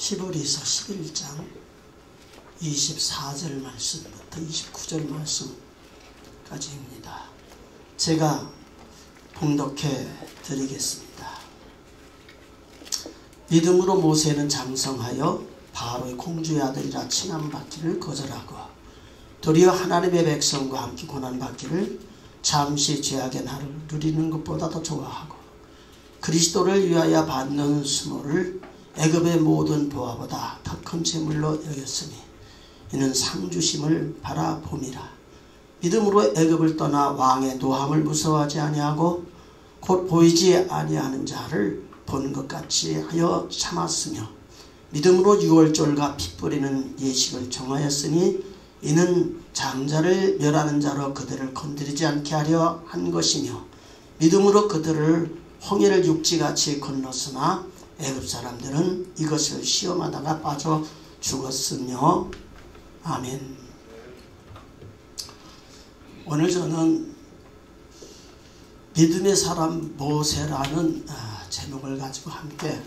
히브리서 11장 24절 말씀부터 29절 말씀까지입니다. 제가 봉독해 드리겠습니다. 믿음으로 모세는 장성하여 바로의 공주의 아들이라 칭함받기를 거절하고 도리어 하나님의 백성과 함께 고난받기를 잠시 죄악의 날을 누리는 것보다 더 좋아하고 그리스도를 위하여 받는 수모를 애굽의 모든 보화보다 더 큰 재물로 여겼으니 이는 상주심을 바라봄이라. 믿음으로 애굽을 떠나 왕의 노함을 무서워하지 아니하고 곧 보이지 아니하는 자를 본 것 같이 하여 참았으며 믿음으로 유월절과 피 뿌리는 예식을 정하였으니 이는 장자를 멸하는 자로 그들을 건드리지 않게 하려 한 것이며 믿음으로 그들을 홍해를 육지같이 건넜으나 애굽 사람들은 이것을 시험하다가 빠져 죽었으며. 아멘. 오늘 저는 믿음의 사람 모세라는 제목을 가지고 함께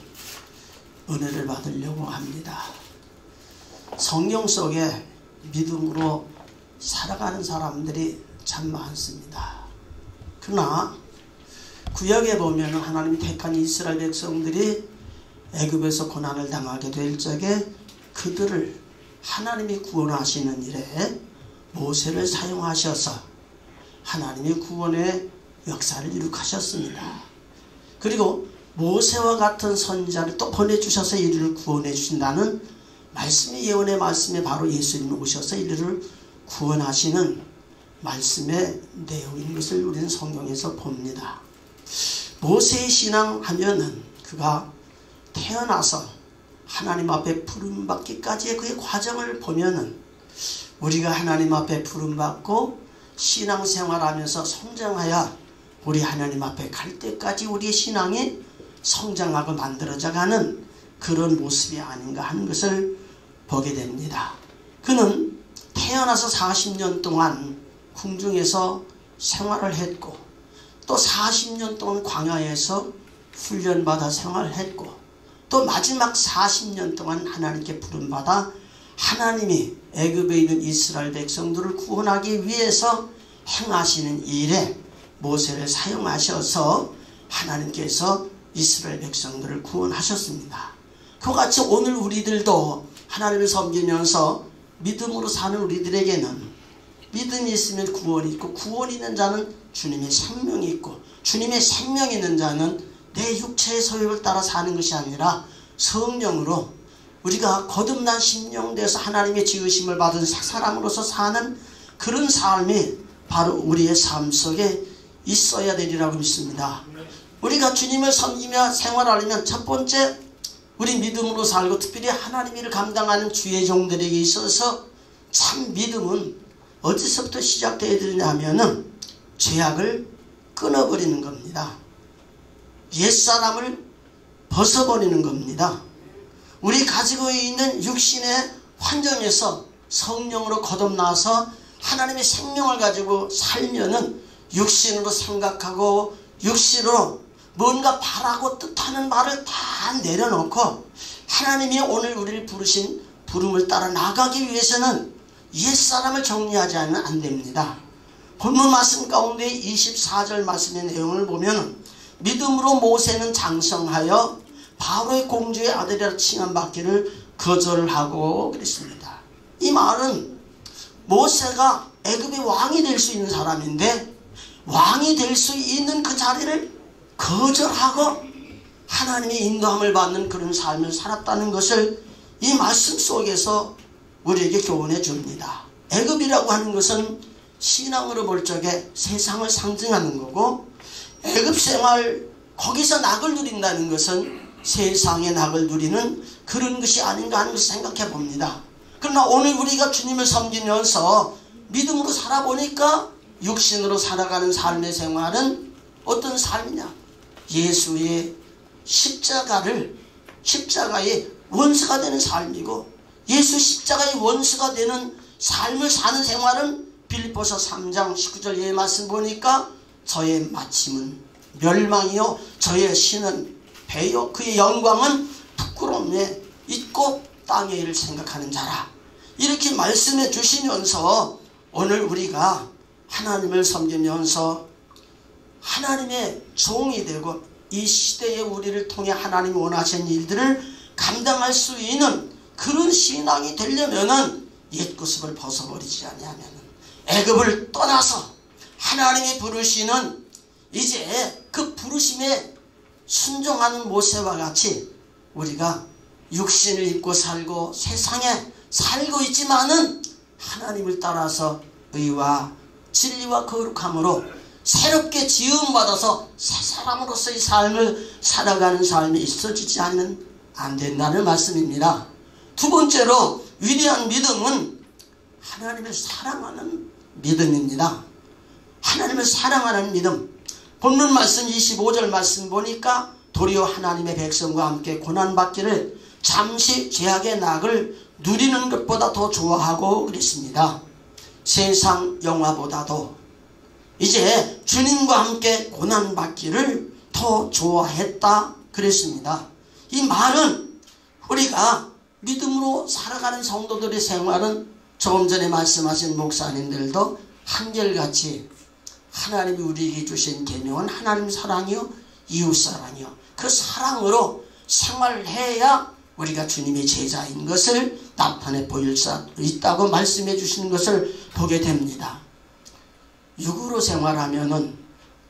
은혜를 받으려고 합니다. 성경 속에 믿음으로 살아가는 사람들이 참 많습니다. 그러나 구약에 보면 하나님이 택한 이스라엘 백성들이 애굽에서 고난을 당하게 될 적에 그들을 하나님이 구원하시는 일에 모세를 사용하셔서 하나님이 구원의 역사를 이룩하셨습니다. 그리고 모세와 같은 선지자를 또 보내주셔서 이들을 구원해 주신다는 말씀의 예언의 말씀에 바로 예수님이 오셔서 이들을 구원하시는 말씀의 내용인 것을 우리는 성경에서 봅니다. 모세의 신앙 하면은 그가 태어나서 하나님 앞에 부름받기까지의 그의 과정을 보면은 우리가 하나님 앞에 부름받고 신앙생활하면서 성장하여 우리 하나님 앞에 갈 때까지 우리의 신앙이 성장하고 만들어져가는 그런 모습이 아닌가 하는 것을 보게 됩니다. 그는 태어나서 40년 동안 궁중에서 생활을 했고 또 40년 동안 광야에서 훈련받아 생활을 했고 또 마지막 40년 동안 하나님께 부름받아 하나님이 애굽에 있는 이스라엘 백성들을 구원하기 위해서 행하시는 일에 모세를 사용하셔서 하나님께서 이스라엘 백성들을 구원하셨습니다. 그와 같이 오늘 우리들도 하나님을 섬기면서 믿음으로 사는 우리들에게는 믿음이 있으면 구원이 있고 구원이 있는 자는 주님의 생명이 있고 주님의 생명이 있는 자는 내 육체의 소욕을 따라 사는 것이 아니라 성령으로 우리가 거듭난 심령 되어서 하나님의 지으심을 받은 새 사람으로서 사는 그런 삶이 바로 우리의 삶 속에 있어야 되리라고 믿습니다. 우리가 주님을 섬기며 생활하려면 첫 번째 우리 믿음으로 살고 특별히 하나님 일을 감당하는 주의 종들에게 있어서 참 믿음은 어디서부터 시작되어야 되느냐면은 죄악을 끊어버리는 겁니다. 옛사람을 벗어버리는 겁니다. 우리 가지고 있는 육신의 환경에서 성령으로 거듭나서 하나님의 생명을 가지고 살면은 육신으로 생각하고 육신으로 뭔가 바라고 뜻하는 말을 다 내려놓고 하나님이 오늘 우리를 부르신 부름을 따라 나가기 위해서는 옛사람을 정리하지 않으면 안 됩니다. 본문 말씀 가운데 24절 말씀의 내용을 보면 믿음으로 모세는 장성하여 바로의 공주의 아들이라 칭함받기를 거절하고 그랬습니다. 이 말은 모세가 애굽의 왕이 될 수 있는 사람인데 왕이 될 수 있는 그 자리를 거절하고 하나님의 인도함을 받는 그런 삶을 살았다는 것을 이 말씀 속에서 우리에게 교훈해 줍니다. 애굽이라고 하는 것은 신앙으로 볼 적에 세상을 상징하는 거고 애굽 생활 거기서 낙을 누린다는 것은 세상의 낙을 누리는 그런 것이 아닌가 하는 것을 생각해 봅니다. 그러나 오늘 우리가 주님을 섬기면서 믿음으로 살아보니까 육신으로 살아가는 삶의 생활은 어떤 삶이냐? 예수의 십자가의 원수가 되는 삶이고 예수 십자가의 원수가 되는 삶을 사는 생활은 빌립보서 3장 19절 예 말씀 보니까 저의 마침은 멸망이요 저의 신은 배요 그의 영광은 부끄러움에 잊고 땅의 일을 생각하는 자라. 이렇게 말씀해 주시면서 오늘 우리가 하나님을 섬기면서 하나님의 종이 되고 이 시대에 우리를 통해 하나님이 원하시는 일들을 감당할 수 있는 그런 신앙이 되려면은 옛구습을 벗어버리지 아니하면은 애굽을 떠나서 하나님이 부르시는 이제 그 부르심에 순종하는 모세와 같이 우리가 육신을 입고 살고 세상에 살고 있지만은 하나님을 따라서 의와 진리와 거룩함으로 새롭게 지음받아서 새 사람으로서의 삶을 살아가는 삶이 있어지지 않는 안 된다는 말씀입니다. 두 번째로 위대한 믿음은 하나님을 사랑하는 믿음입니다. 하나님을 사랑하는 믿음. 본문 말씀 25절 말씀 보니까 도리어 하나님의 백성과 함께 고난받기를 잠시 죄악의 낙을 누리는 것보다 더 좋아하고 그랬습니다. 세상 영화보다도 이제 주님과 함께 고난받기를 더 좋아했다 그랬습니다. 이 말은 우리가 믿음으로 살아가는 성도들의 생활은 조금 전에 말씀하신 목사님들도 한결같이 하나님이 우리에게 주신 계명은 하나님 사랑이요 이웃사랑이요 그 사랑으로 생활해야 우리가 주님의 제자인 것을 나타내 보일 수 있다고 말씀해 주시는 것을 보게 됩니다. 육으로 생활하면은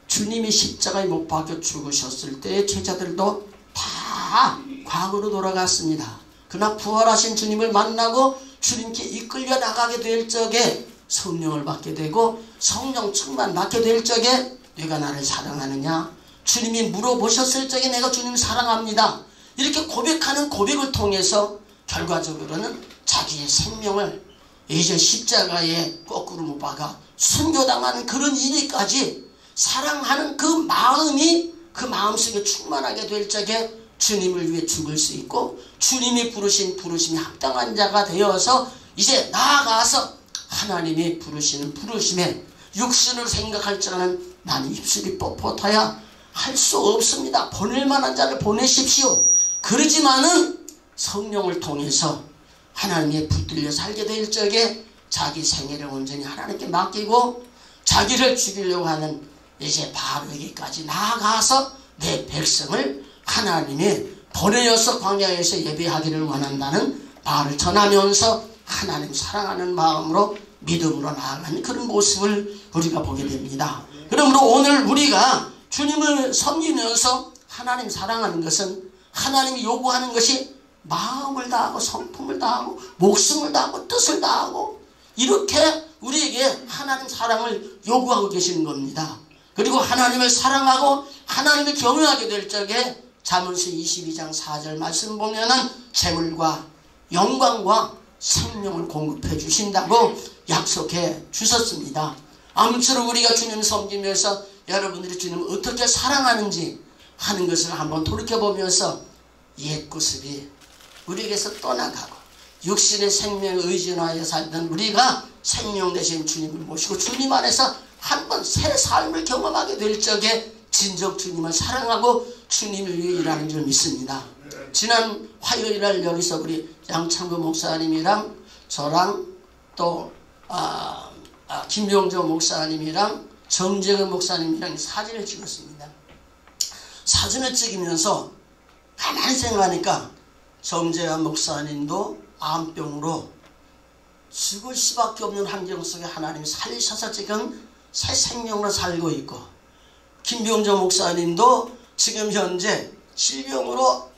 주님이 십자가에 못 박혀 죽으셨을 때의 제자들도 다 과거로 돌아갔습니다. 그러나 부활하신 주님을 만나고 주님께 이끌려 나가게 될 적에 성령을 받게 되고 성령 충만 받게 될 적에 네가 나를 사랑하느냐? 주님이 물어보셨을 적에 내가 주님 사랑합니다. 이렇게 고백하는 고백을 통해서 결과적으로는 자기의 생명을 이제 십자가에 거꾸로 못 박아 순교당하는 그런 일까지 사랑하는 그 마음이 그 마음속에 충만하게 될 적에 주님을 위해 죽을 수 있고 주님이 부르신 부르심이 합당한 자가 되어서 이제 나아가서 하나님이 부르시는 부르심에 육신을 생각할 자는 나는 입술이 뻣뻣하야 할 수 없습니다. 보낼 만한 자를 보내십시오. 그러지만은 성령을 통해서 하나님의 붙들려 살게 될 적에 자기 생애를 온전히 하나님께 맡기고 자기를 죽이려고 하는 이제 바로에게까지 나아가서 내 백성을 하나님이 보내어서 광야에서 예배하기를 원한다는 말을 전하면서 하나님 사랑하는 마음으로 믿음으로 나아가는 그런 모습을 우리가 보게 됩니다. 그러므로 오늘 우리가 주님을 섬기면서 하나님 사랑하는 것은 하나님이 요구하는 것이 마음을 다하고 성품을 다하고 목숨을 다하고 뜻을 다하고 이렇게 우리에게 하나님 사랑을 요구하고 계시는 겁니다. 그리고 하나님을 사랑하고 하나님을 경외하게 될 적에 잠언서 22장 4절 말씀 보면은 재물과 영광과 생명을 공급해 주신다고 약속해 주셨습니다. 아무쪼록 우리가 주님 섬기면서 여러분들이 주님을 어떻게 사랑하는지 하는 것을 한번 돌이켜보면서 옛구습이 우리에게서 떠나가고 육신의 생명에 의존하여 살던 우리가 생명 되신 주님을 모시고 주님 안에서 한번 새 삶을 경험하게 될 적에 진정 주님을 사랑하고 주님을 위해 일하는 줄 믿습니다. 지난 화요일날 여기서 우리 양창구 목사님이랑 저랑 또 김병조 목사님이랑 정재근 목사님이랑 사진을 찍었습니다. 사진을 찍으면서 가만히 생각하니까 정재근 목사님도 암병으로 죽을 수밖에 없는 환경 속에 하나님이 살리셔서 지금 새 생명으로 살고 있고 김병조 목사님도 지금 현재 질병으로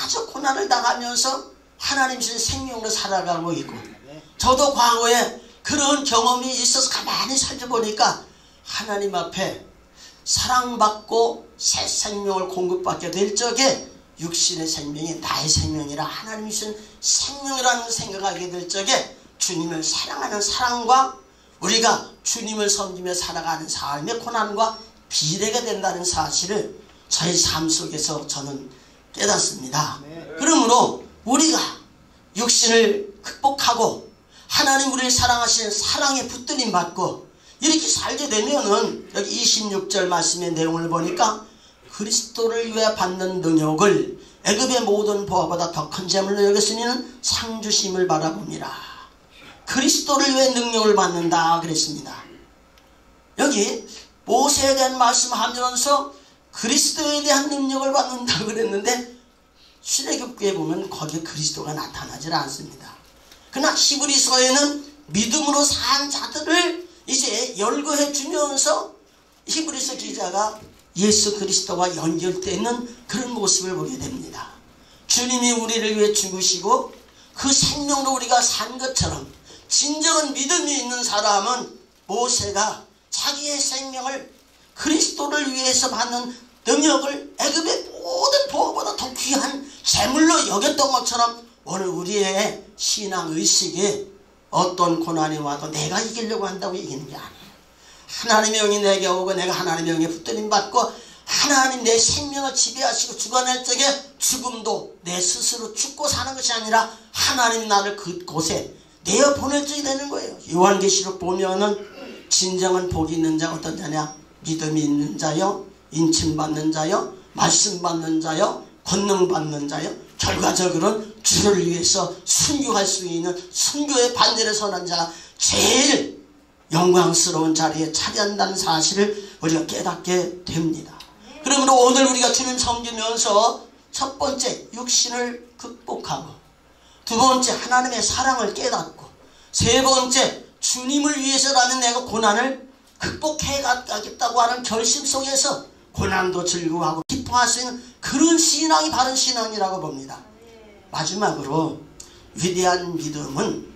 아주 고난을 당하면서 하나님 주신 생명으로 살아가고 있고 저도 과거에 그런 경험이 있어서 가만히 살펴보니까 하나님 앞에 사랑받고 새 생명을 공급받게 될 적에 육신의 생명이 나의 생명이라 하나님이 주신 생명이라는 생각하게 될 적에 주님을 사랑하는 사랑과 우리가 주님을 섬기며 살아가는 삶의 고난과 비례가 된다는 사실을 저의 삶 속에서 저는 깨닫습니다. 그러므로 우리가 육신을 극복하고 하나님 우리를 사랑하시는 사랑에 붙들림 받고 이렇게 살게 되면은 여기 26절 말씀의 내용을 보니까 그리스도를 위해 받는 능욕을 애굽의 모든 보화보다 더 큰 재물로 여겼으니는 상 주심을 바라봅니다. 그리스도를 위해 능력을 받는다 그랬습니다. 여기 모세에 대한 말씀하면서 그리스도에 대한 능력을 받는다 그랬는데 출애굽기에 보면 거기에 그리스도가 나타나질 않습니다. 그러나 히브리서에는 믿음으로 산 자들을 이제 열거해 주면서 히브리서 기자가 예수 그리스도와 연결되어 있는 그런 모습을 보게 됩니다. 주님이 우리를 위해 죽으시고 그 생명으로 우리가 산 것처럼 진정한 믿음이 있는 사람은 모세가 자기의 생명을 그리스도를 위해서 받는 능력을 애굽의 모든 보화보다 더 귀한 재물로 여겼던 것처럼 오늘 우리의 신앙의식에 어떤 고난이 와도 내가 이기려고 한다고 이기는 게 아니에요. 하나님의 영이 내게 오고 내가 하나님의 영에 붙들림 받고 하나님 내 생명을 지배하시고 주관할 적에 죽음도 내 스스로 죽고 사는 것이 아니라 하나님이 나를 그곳에 내어 보낼 적이 되는 거예요. 요한계시록 보면은 진정한 복이 있는 자가 어떤 자냐? 믿음이 있는 자요, 인침받는 자요, 말씀 받는 자요, 권능 받는 자요. 결과적으로는 주를 위해서 순교할 수 있는 순교의 반열에 서는 자가 제일 영광스러운 자리에 차지한다는 사실을 우리가 깨닫게 됩니다. 그러므로 오늘 우리가 주님 섬기면서 첫 번째 육신을 극복하고, 두 번째 하나님의 사랑을 깨닫고, 세 번째 주님을 위해서라면 내가 고난을 극복해 가겠다고 하는 결심 속에서 고난도 즐거워하고 기뻐할 수 있는 그런 신앙이 바른 신앙이라고 봅니다. 마지막으로 위대한 믿음은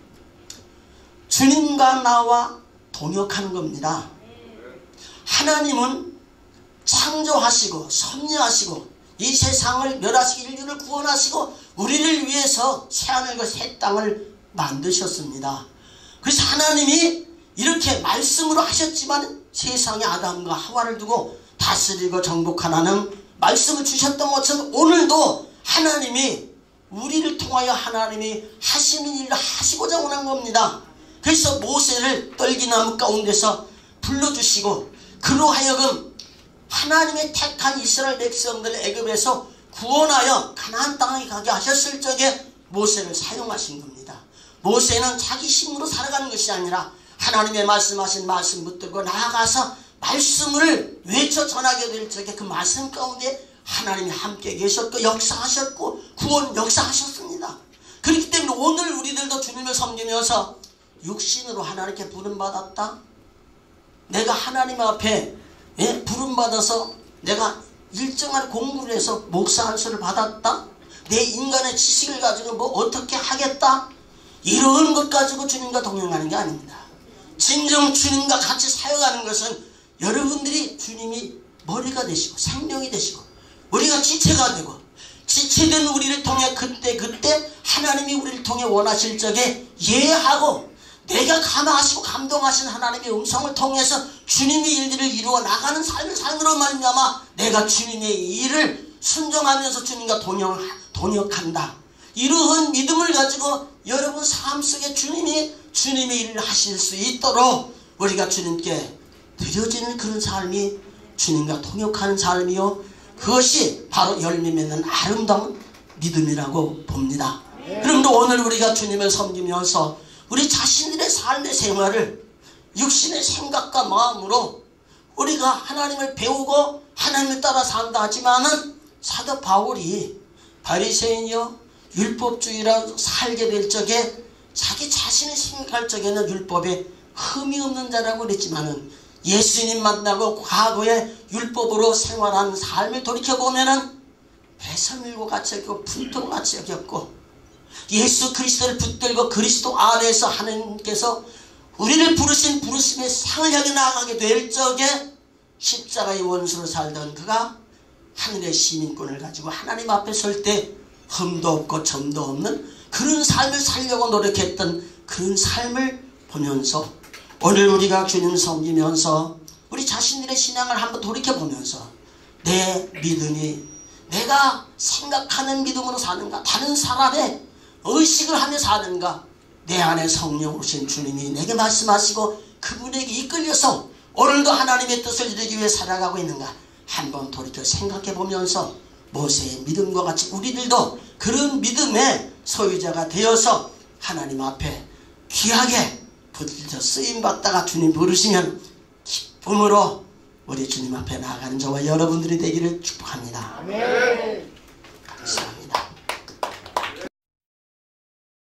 주님과 나와 동역하는 겁니다. 하나님은 창조하시고 섭리하시고 이 세상을 멸하시고 인류를 구원하시고 우리를 위해서 새하늘과 새 땅을 만드셨습니다. 그래서 하나님이 이렇게 말씀으로 하셨지만 세상에 아담과 하와를 두고 다스리고 정복하라는 말씀을 주셨던 것처럼 오늘도 하나님이 우리를 통하여 하나님이 하시는 일을 하시고자 원한 겁니다. 그래서 모세를 떨기나무 가운데서 불러주시고 그로 하여금 하나님의 택한 이스라엘 백성들 애굽에서 구원하여 가나안 땅에 가게 하셨을 적에 모세를 사용하신 겁니다. 모세는 자기 힘으로 살아가는 것이 아니라 하나님의 말씀하신 말씀 붙들고 나아가서 말씀을 외쳐 전하게 될 적에 그 말씀 가운데 하나님이 함께 계셨고 역사하셨고 구원 역사하셨습니다. 그렇기 때문에 오늘 우리들도 주님을 섬기면서 육신으로 하나님께 부름받았다. 내가 하나님 앞에 부름받아서 내가 일정한 공부를 해서 목사 안수를 받았다. 내 인간의 지식을 가지고 뭐 어떻게 하겠다. 이런 것 가지고 주님과 동행하는 게 아닙니다. 진정 주님과 같이 사역하는 것은 여러분들이 주님이 머리가 되시고 생명이 되시고 우리가 지체가 되고 지체된 우리를 통해 그때 하나님이 우리를 통해 원하실 적에 예하고 내가 감화하시고 감동하신 하나님의 음성을 통해서 주님의 일들을 이루어 나가는 삶을 삶으로 말미암아 내가 주님의 일을 순종하면서 주님과 동역한다. 이러한 믿음을 가지고 여러분 삶 속에 주님이 주님의 일을 하실 수 있도록 우리가 주님께 드려지는 그런 삶이 주님과 동역하는 삶이요, 그것이 바로 열매 맺는 아름다운 믿음이라고 봅니다. 그러므로 오늘 우리가 주님을 섬기면서 우리 자신들의 삶의 생활을 육신의 생각과 마음으로 우리가 하나님을 배우고 하나님을 따라 산다 하지만은 사도 바울이 바리새인이요 율법주의라 살게 될 적에 자기 자신이 생각할 적에는 율법에 흠이 없는 자라고 그랬지만은 예수님 만나고 과거에 율법으로 생활한 삶을 돌이켜보면은 배설물과 같이 여겼고 분통과 같이 여겼고 예수 그리스도를 붙들고 그리스도 안에서 하나님께서 우리를 부르신 부르심의 상을 향해 나아가게 될 적에 십자가의 원수로 살던 그가 하늘의 시민권을 가지고 하나님 앞에 설 때 흠도 없고 점도 없는 그런 삶을 살려고 노력했던 그런 삶을 보면서 오늘 우리가 주님 섬기면서 우리 자신들의 신앙을 한번 돌이켜보면서 내 믿음이 내가 생각하는 믿음으로 사는가, 다른 사람의 의식을 하며 사는가, 내 안에 성령 오신 주님이 내게 말씀하시고 그분에게 이끌려서 오늘도 하나님의 뜻을 이루기 위해 살아가고 있는가 한번 돌이켜 생각해 보면서 모세의 믿음과 같이 우리들도 그런 믿음의 소유자가 되어서 하나님 앞에 귀하게 부르짖어 쓰임받다가 주님 부르시면 기쁨으로 우리 주님 앞에 나아가는 저와 여러분들이 되기를 축복합니다. 아멘. 감사합니다.